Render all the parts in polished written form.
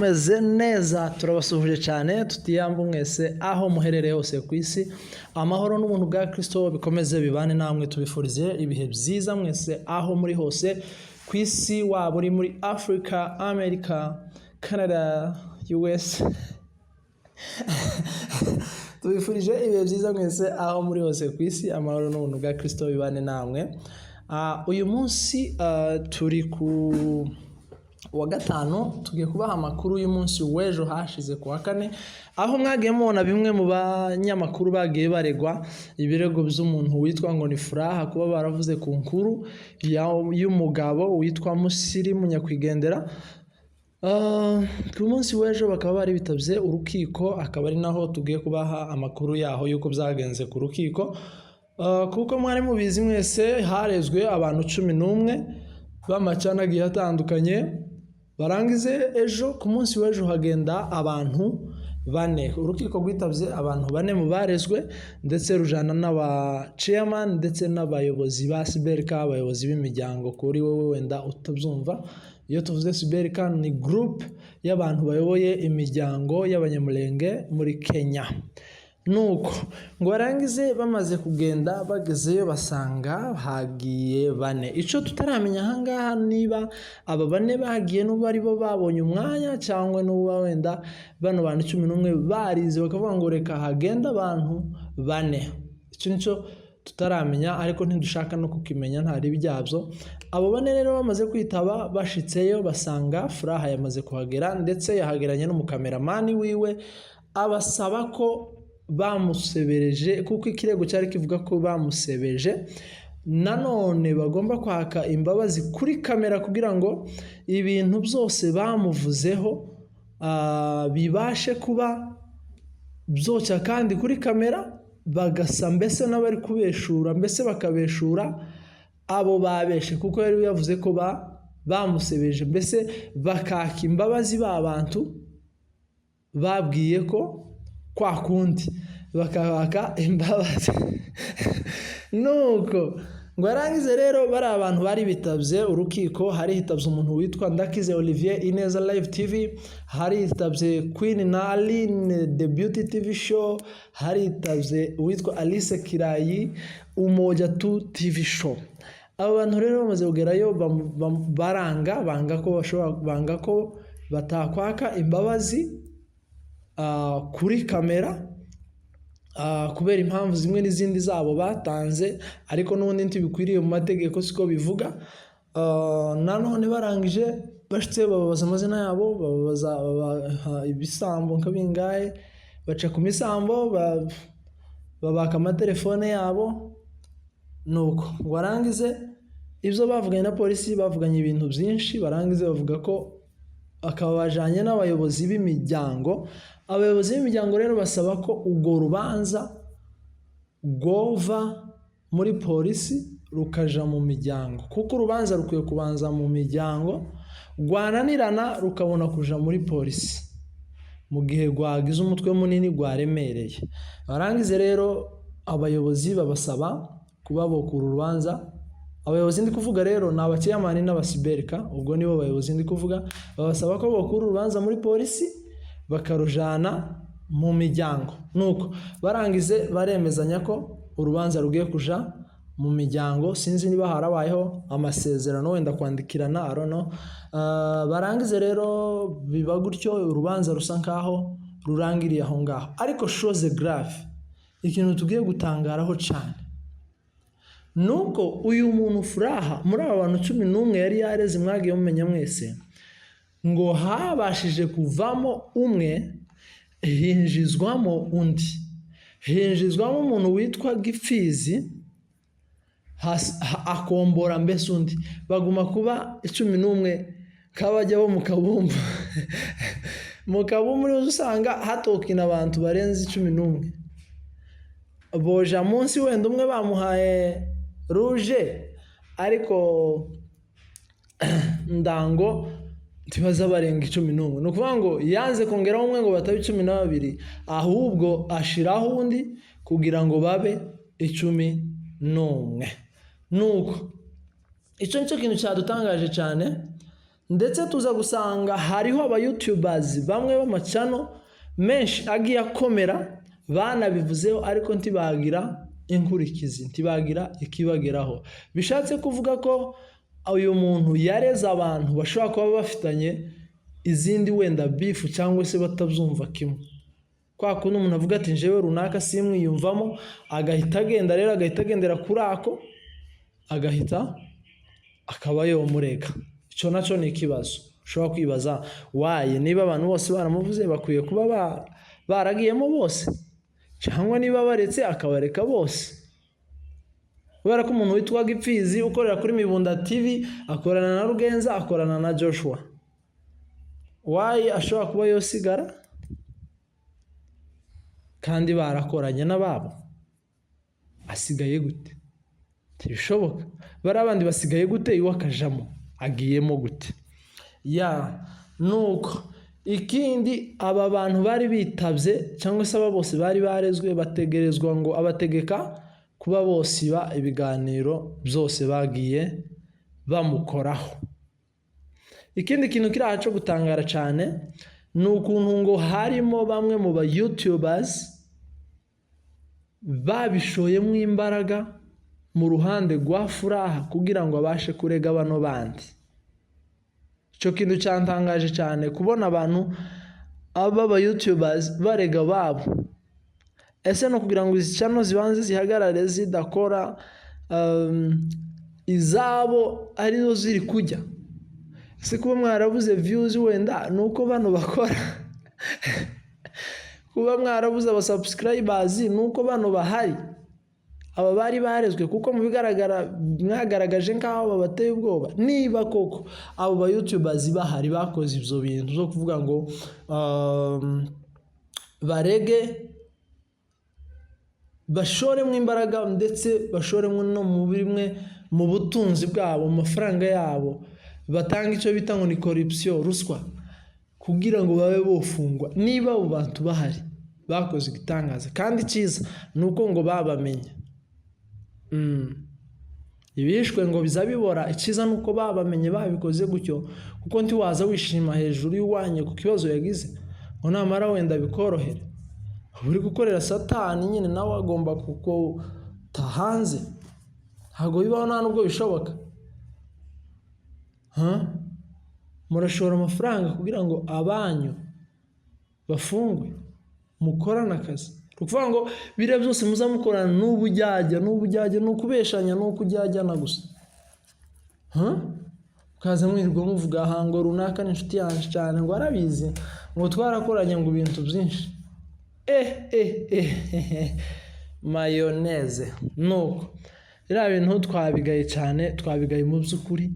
Meze neza turabasuhuje cyane tutiyamba mwese aho muherereye hose ku isi amahoro n'ubuntu bwa Kristo bikomeze bibane namwe tubifurize ibihe byiza mwese aho muri hose ku isi waba uri muri Africa, America, Canada, US tubifurije ibihe byiza mwese aho muri hose ku isi amahoro n'ubuntu bwa Kristo bibane namwe. Uyu munsi turi ku wa gatanu tugiye kubaha amakuru y'umunsi w'ejo hashize ku wa kane aho mwagiye mubona bimwe mu banyamakuru bagiye baregwa ibirego by'umuntu witwa ngo ni Furaha kuba baravuze ku nkuru y'umugabo witwa Musiri Munyakwigendera. Ku munsi w'ejo bakaba bari bitabye urukiko, akaba ari naho tugiye kubaha amakuru yaho yuko byagenze ku rukiko. Kuko mwari mubizi mwese harezwe abantu 11 b'amacana agiye atandukanye. Barangize ejo ku munsi w'ejo hagenda abantu 4. Urukiko rwitabye abantu 4 mu barezwe ndetse rujana n'aba chairman ndetse n'abayobozi ba Siberika, abayobozi b'imiryango. Kuri wowe wenda utabyumva, iyo tuvuze Siberika ni group y'abantu bayoboye imiryango y'abanyamulenge muri Kenya. Nuko ngo barangize bamaze kugenda bagezeyo basanga hagiye 4. Ico tutaramenya ahangaha niba aba 4 bagiye n'ubu ari bo babonye umwanya cyangwa n'ubu wenda bano bantu 11 barize bakavuga ngo reka hagenda abantu 4. Ico nico tutaramenya ariko ntidushaka no kukimenya ntari byabyo. Abo 4 rero bamaze kwitaba bashitseyo basanga Furaha yamaze kuhagera ndetse yahageranye n'umukameramani wiwe, abasaba ko bamusebereje kuko ikirego cyari kivuga ko bamusebeje. Nanone bagomba kwaka imbabazi kuri kamera kugira ngo ibintu byose bamuvuzeho bibashe kuba byoca kandi kuri kamera, bagasa mbese n'abari kubeshura, mbese bakabeshura abo babeshe kuko yari yavuze ko bamusebeje, mbese bakaka imbabazi b'abantu babwiye ko kwa kundi bakabaka imbabazi. Nuko ngo arangize rero bari abantu bari bitabye urukiko. Hari hitabye umuntu witwa Ndakize Olivier Ineza Live TV, hari hitabye Queen na Aline The Beauty TV Show, hari hitabye uwitwa Alice Kirayi Umoja 2 TV Show. Abo bantu rero bamaze kugerayo banga ko batakwaka imbabazi kuri kamera kubera impamvu zimwe n'izindi zabo batanze, ariko n'ubundi ntibikwiriye mu mategeko siko bivuga. Nanone barangije bashitse bababaza amazina yabo, bababaza ibisambo nkabingaye, baca ku misambo babaka amatelefone yabo. Nuko barangize ibyo bavuganye na polisi, bavuganye ibintu byinshi. Barangize bavuga ko akaba bajanye n'abayobozi b'imiryango. Abayobozi b'imiryango rero basaba ko urwo rubanza gova muri polisi rukaja mu miryango, kuko urubanza rukwiye kubanza mu miryango, rwananirana rukabona kuja muri polisi mu gihe rwagize umutwe munini rwaremereye. Barangize rero abayobozi babasaba kuba bokura urubanza. Abayobozi ndi kuvuga rero ni abakiyamani n'abasiberika, ubwo nibo bayobozi ndi kuvuga. Babasaba ko bokura urubanza muri polisi bakarujana mu miryango. Nuko barangize baremezanya ko urubanza rugiye kuja mu miryango. Sinzi niba harabayeho amasezerano wenda kwandikirana, I don't know. Barangize rero biba gutyo, urubanza rusa nkaho rurangiriye aho ngaho. Ariko chose grave, ikintu tugiye gutangaraho cyane nuko uyu muntu Furaha muri aba bantu 11 yari yareze mwagiye mumenya mwese, ngo habashije kuvamo umwe hinjizwamo undi. Hinjizwamo umuntu witwa Gipfizi akombora mbese undi, baguma kuba 11 kabajya bo mu kabumbu. Mu kabumbu rero usanga hatokina abantu barenze 11. Boja munsi wenda umwe bamuhaye ruje, ariko ndango ntibaza barenga 11. No kuvuga ngo yanze kongeraho umwe ngo batabe 12, ahubwo ashiraho undi kugira ngo babe 11. Nuko ico nico kintu cyadutangaje cyane. ndetse tuza gusanga hariho aba YouTubers bamwe b'amacano menshi agiye akomera banabivuzeho ariko ntibagira inkurikizi, ntibagira ikibageraho. Bishatse kuvuga ko uyu muntu yareze abantu bashobora kuba bafitanye izindi wenda beef cyangwa se batabyumva kimwe. Kwa kundi umuntu avuga ati njewe runaka simwiyumvamo, agahita agenda rero agahita agendera kuri ako, agahita akaba yomurega. Icyo nacyo ni ikibazo ushobora kwibaza, waye niba abantu bose baramuvuze bakwiye kuba baragiyemo bose, cyangwa niba baretse akabareka bose. Kubera ko umuntu witwa Gipfizi ukorera kuri Mibunda TV akorana na Rugenza, akorana na Joshua, waye ashobora kuba yosigara kandi barakoranye n'ababo, asigaye gute? Ntibishoboka. Bari abandi basigaye gute, iwe akajamo, agiyemo gute? Nuko ikindi aba bantu bari bitabye cyangwa se aba bose bari barezwe bategerezwa ngo abategeka kuba bosiba ibiganiro byose bagiye bamukoraho. Ikindi kintu kiri aha cyo gutangara cyane ni ukuntu ngo harimo bamwe mu ba YouTubers babishoyemo imbaraga mu ruhande rwa Furaha kugira ngo abashe kurega bano bandi. Icyo kintu cyantangaje cyane kubona abantu aba YouTubers barega babo. Ese no kugira ngo izi channel zibanze zihagarare zidakora izabo arizo ziri kujya. Ese kuba mwarabuze views wenda nuko bano bakora kuba mwarabuze aba subscribers nuko bano bahari, aba bari barezwe, kuko mu bigaragara mwagaragaje nkaho babateye ubwoba. Niba koko abo ba YouTubers bahari bakoze ibyo bintu zo kuvuga ngo barege, bashoremo imbaraga ndetse bashoremo no mu bimwe mu butunzi bwabo, mu mafaranga yabo, batanga icyo bita ngo ni corruption, ruswa, kugira ngo babe bofungwa. Niba abo bantu bahari bakoze igitangaza kandi cyiza nuko ngo babamenye. Ibishwe ngo bizabibora, icyiza nuko babamenye babikoze gutyo, kuko ntiwaza wishima hejuru y'uwanye ku kibazo yagize ngo namara wenda bikorohere. Uri gukorera Satani nyine nawe agomba kuko tahanze, ntabwo bibaho, nta nubwo bishoboka. Murashora amafaranga kugira ngo abanyu bafungwe, mukorana akazi. Kuvuga ngo bire byose muzamukorana n'ubujyajya n'ukubeshanya n'ukujyajyana gusa. Kaza mwirirwa muvuga hango runaka n'inshuti yanjye cyane ngo arabizi ngo twarakoranye ngo ibintu byinshi. Mayoneze. Nuko iriya bintu twabigaye cyane, twabigaye mu by'ukuri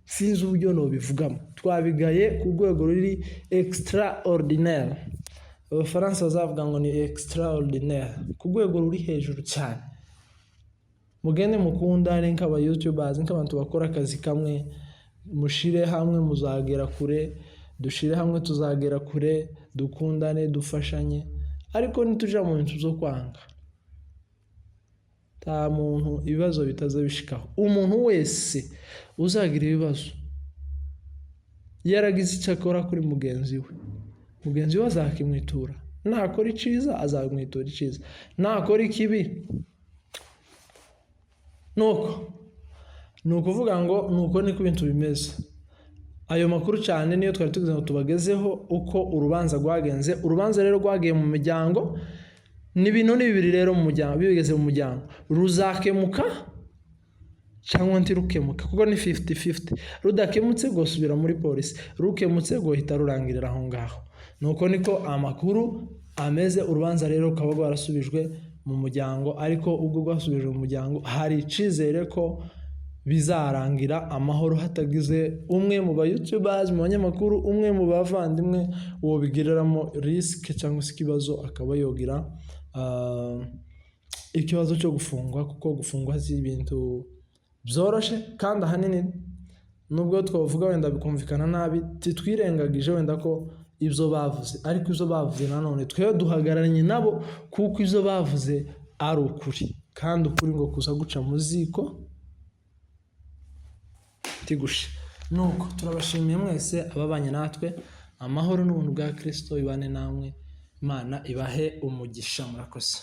sinzi uburyo nobivugamo. Twabigaye ku rwego ruri extraordinaire. Abafaransa bazavuga ngo ni extraordinaire, ku rwego ruri hejuru cyane. Mugende mukundane nk'aba YouTubers, nk'abantu bakora akazi kamwe, mushire hamwe muzagera kure, dushire hamwe tuzagera kure, dukundane, dufashanye. Ariko nituja mu bintu zo kwanga, nta muntu ibibazo bitaza bishikaho. Umuntu wese uzagira ibibazo yaragize icyo akora kuri mugenzi we azakimwitura. Nakora iciza azamwitura iciza, nakora ikibi ni ukuvuga ngo nuko niko ibintu bimeze. Ayo makuru cyane niyo twari tugize ngo tubagezeho uko urubanza rwagenze. Urubanza rero rwagiye mu miryango, n'ibintu bibiri rero mu muryango, bigeze mu muryango, ruzakemuka cyangwa ntirukemuka, kuko ni 50-50. Rudakemutse gosubira muri polisi, rukemutse gohita rurangirira aho ngaho. Nuko niko amakuru ameze. Urubanza rero rukaba rwarasubijwe mu muryango, ariko ubwo rwasubijwe mu muryango hari icizere ko bizarangira amahoro, hatagize umwe mu ba YouTubers, mu banyamakuru, umwe mu bavandimwe uwo bigiriramo risk cyangwa se ikibazo akaba yogira ikibazo cyo gufungwa, kuko gufungwa si ibintu byoroshe. Kandi ahanini nubwo twavuga wenda bikumvikana nabi, titwirengagije wenda ko ibyo bavuze, ariko ibyo bavuze nanone twe duhagararanye nabo, kuko ibyo bavuze ari ukuri, kandi ukuri ngo kuza guca mu ziko tigushe. nuko turabashimiye mwese ababanye natwe, amahoro n'ubuntu bwa Kristo bibane namwe, Imana ibahe umugisha. Murakoze.